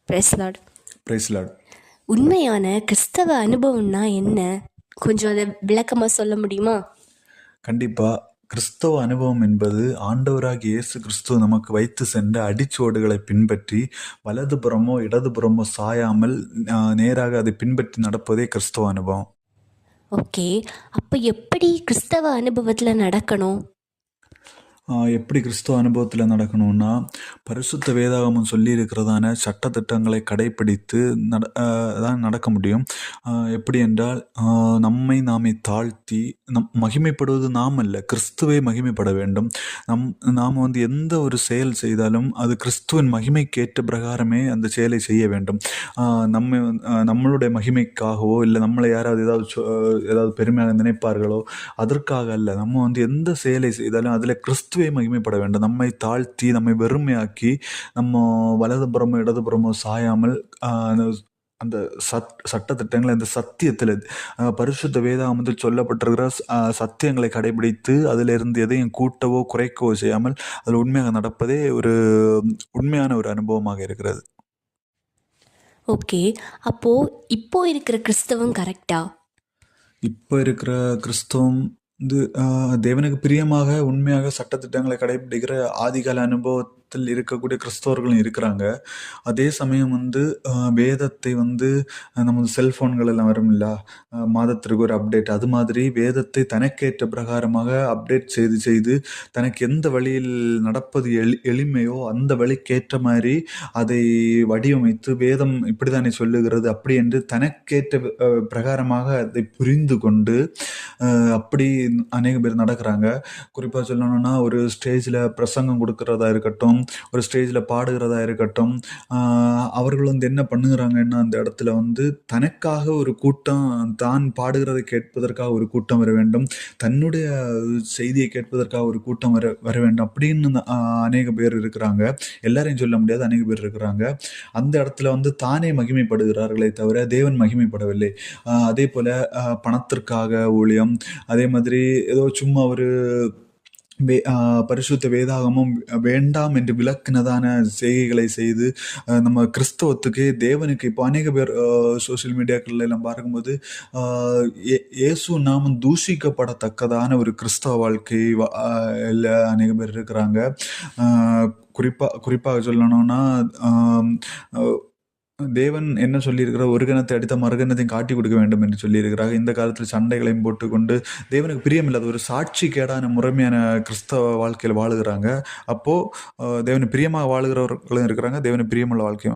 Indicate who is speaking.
Speaker 1: Price Lord.
Speaker 2: Price Lord.
Speaker 1: உண்மையான கிறிஸ்தவ அனுபவம்னா என்ன? கொஞ்சம் அதை விளக்கமாக சொல்ல முடியுமா?
Speaker 2: கண்டிப்பாக. கிறிஸ்தவ அனுபவம் என்பது ஆண்டவராகிய இயேசு கிறிஸ்துவ நமக்கு வைத்து சென்ற அடிச்சுவடுகளை பின்பற்றி வலதுபுறமோ இடதுபுறமோ சாயாமல் நேராக அதை பின்பற்றி நடப்பதே கிறிஸ்தவ அனுபவம்.
Speaker 1: ஓகே, அப்போ எப்படி கிறிஸ்தவ அனுபவத்தில் நடக்கணும்?
Speaker 2: எப்படி கிறிஸ்தவ அனுபவத்தில் நடக்கணும்னா, பரிசுத்த வேதாகமம் சொல்லியிருக்கிறதான சட்டத்திட்டங்களை கடைப்பிடித்து தான் நடக்க முடியும். எப்படி என்றால், நம்மை நாமே தாழ்த்தி மகிமைப்படுவது நாம் அல்ல, கிறிஸ்துவை மகிமைப்பட வேண்டும். நாம் எந்த ஒரு செயல் செய்தாலும் அது கிறிஸ்துவின் மகிமைக்கேற்ற பிரகாரமே அந்த செயலை செய்ய வேண்டும். நம்மளுடைய மகிமைக்காகவோ இல்லை நம்மளை யாராவது ஏதாவது பெருமையாக நினைப்பார்களோ அதற்காக அல்ல. நம்ம எந்த செயலை செய்தாலும் அதில் கிறிஸ்துவை மகிமைப்பட வேண்டும். நம்மை தாழ்த்தி நம்மை வெறுமையாக்கி நம்ம வலதுபுறமோ இடதுபுறமோ சாயாமல் அந்த சட்டத்திட்டங்களை அந்த சத்தியத்தில் பரிசுத்த வேதாகமத்தில் சொல்லப்பட்டிருக்கிற சத்தியங்களை கடைபிடித்து அதிலிருந்து எதையும் கூட்டவோ குறைக்கவோ செய்யாமல் அதில் உண்மையாக நடப்பதே ஒரு உண்மையான ஒரு அனுபவமாக இருக்கிறது.
Speaker 1: ஓகே, அப்போது இப்போ இருக்கிற கிறிஸ்தவம் கரெக்டா?
Speaker 2: இப்போ இருக்கிற கிறிஸ்தவம் தேவனுக்கு பிரியமாக உண்மையாக சட்டத்திட்டங்களை கடைபிடிக்கிற ஆதிகால அனுபவத்தில் இருக்கக்கூடிய கிறிஸ்தவர்களும் இருக்கிறாங்க. அதே சமயம் வேதத்தை நமது செல்ஃபோன்கள் எல்லாம் வரும் இல்ல, மாதத்திற்கு ஒரு அப்டேட், அது மாதிரி வேதத்தை தனக்கேற்ற பிரகாரமாக அப்டேட் செய்து தனக்கு எந்த வழியில் நடப்பது எளிமையோ அந்த வழிக்கேற்ற மாதிரி அதை வடிவமைத்து வேதம் இப்படித்தானே சொல்லுகிறது அப்படி என்று தனக்கேற்ற பிரகாரமாக அதை புரிந்து கொண்டு அப்படி அநேக பேர் நடக்கிறாங்க. குறிப்பாக சொல்லணும்னா, ஒரு ஸ்டேஜில் பிரசங்கம் கொடுக்கறதா இருக்கட்டும், ஒரு ஸ்டேஜில் பாடுகிறதா இருக்கட்டும், அவர்கள் என்ன பண்ணுகிறாங்கன்னா அந்த இடத்துல தனக்காக ஒரு கூட்டம், தான் பாடுகிறதை கேட்பதற்காக ஒரு கூட்டம் வர வேண்டும், தன்னுடைய செய்தியை கேட்பதற்காக ஒரு கூட்டம் வர வேண்டும் அப்படின்னு அநேக பேர் இருக்கிறாங்க. எல்லாரையும் சொல்ல முடியாது, அநேக பேர் இருக்கிறாங்க. அந்த இடத்துல தானே மகிமைப்படுகிறார்களே தவிர தேவன் மகிமைப்படவில்லை. அதே போல் பணத்திற்காக ஊழியம், அதே மாதிரி ஏதோ சும்மா ஒரு பரிசுத்த வேதாகமும் வேண்டாம் என்று விளக்குனதான செய்கைகளை செய்து நம்ம கிறிஸ்தவத்துக்கு தேவனுக்கு இப்போ அநேக பேர் சோசியல் மீடியாக்கள்ல எல்லாம் பார்க்கும்போது இயேசு நாமம் தூஷிக்கப்படத்தக்கதான ஒரு கிறிஸ்தவ வாழ்க்கை அநேக பேர் இருக்கிறாங்க. குறிப்பாக சொல்லணும்னா, தேவன் என்ன சொல்லியிருக்கிறார், ஒரு கணத்தை அடித்த மறுகணத்தையும் காட்டி கொடுக்க வேண்டும் என்று சொல்லியிருக்கிறார். இந்த காலத்தில் சண்டைகளையும் போட்டுக்கொண்டு தேவனுக்கு பிரியமில்லாத ஒரு சாட்சி கேடான முறைமையான கிறிஸ்தவ வாழ்க்கையில் வாழுகிறாங்க. அப்போது தேவனுக்கு பிரியமாக வாழுகிறவர்களும் இருக்கிறாங்க, தேவனுக்கு பிரியமுள்ள வாழ்க்கையும்